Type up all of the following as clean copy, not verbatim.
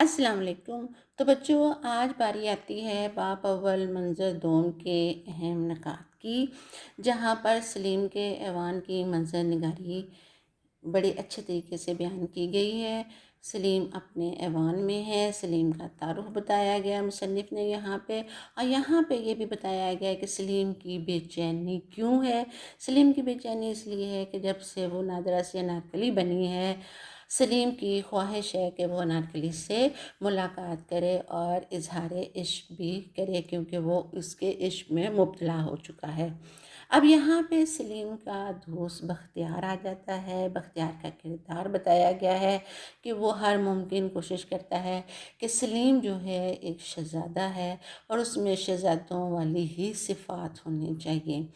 अस्सलाम वालेकुम। तो बच्चों, आज बारी आती है बाप अव्वल मंज़र दोम के अहम निकात की, जहाँ पर सलीम के ऐवान की मंज़र निगारी बड़े अच्छे तरीके से बयान की गई है। सलीम अपने ऐवान में है, सलीम का तारुफ़ बताया गया मुसन्निफ़ ने यहाँ पे, और यहाँ पे ये भी बताया गया है कि सलीम की बेचैनी क्यों है। सलीम की बेचैनी इसलिए है कि जब से वो नादरा से अनारकली बनी है, सलीम की ख्वाहिश है कि वो अनारकली से मुलाकात करे और इजहार इश्क भी करे, क्योंकि वो उसके इश्क में मुब्तला हो चुका है। अब यहाँ पे सलीम का दोस्त बख्तियार आ जाता है। बख्तियार का किरदार बताया गया है कि वो हर मुमकिन कोशिश करता है कि सलीम जो है एक शहज़ादा है और उसमें शहज़ादों वाली ही सिफ़ात होनी चाहिए।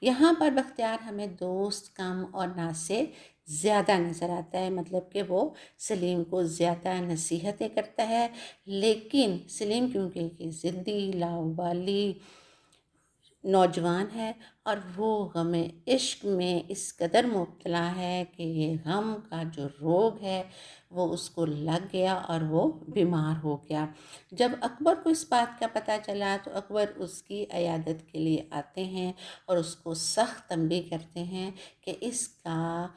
यहाँ पर बख्तियार हमें दोस्त कम और ना से ज़्यादा नज़र आता है, मतलब कि वो सलीम को ज़्यादा नसीहतें करता है, लेकिन सलीम क्योंकि एक ज़िद्दी लाउबाली नौजवान है और वो गम इश्क में इस कदर मुब्तला है कि ये गम का जो रोग है वो उसको लग गया और वो बीमार हो गया। जब अकबर को इस बात का पता चला तो अकबर उसकी इयादत के लिए आते हैं और उसको सख्त तंबीह करते हैं कि इसका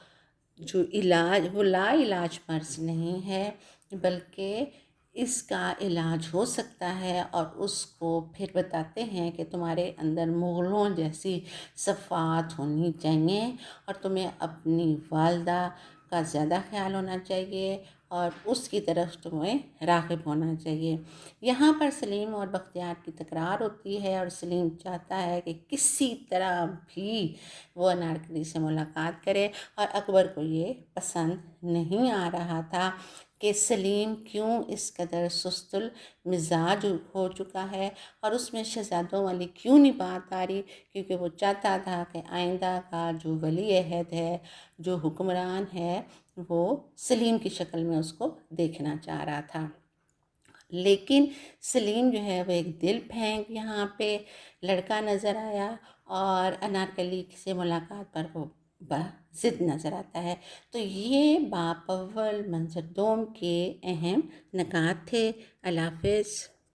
जो इलाज वो लाइलाज मर्ज़ नहीं है, बल्कि इसका इलाज हो सकता है। और उसको फिर बताते हैं कि तुम्हारे अंदर मुग़लों जैसी सफ़ात होनी चाहिए और तुम्हें अपनी वालदा का ज़्यादा ख़्याल होना चाहिए और उसकी तरफ तुम्हें राग़िब होना चाहिए। यहाँ पर सलीम और बख्तियार की तकरार होती है और सलीम चाहता है कि किसी तरह भी वो अनारकली से मुलाकात करे, और अकबर को ये पसंद नहीं आ रहा था कि सलीम क्यों इस कदर सुस्तुल मिजाज हो चुका है और उसमें शहज़ादों वाली क्यों नहीं बात आ रही, क्योंकि वो चाहता था कि आइंदा का जो वली अहद है, जो हुक्मरान है, वो सलीम की शक्ल में उसको देखना चाह रहा था। लेकिन सलीम जो है वो एक दिल फेंक यहाँ पे लड़का नज़र आया और अनारकली से मुलाकात पर वो ज़िद नज़र आता है। तो ये बाप अव्वल मंज़र दोम के अहम निकात थे। अल्लाह हाफ़िज़।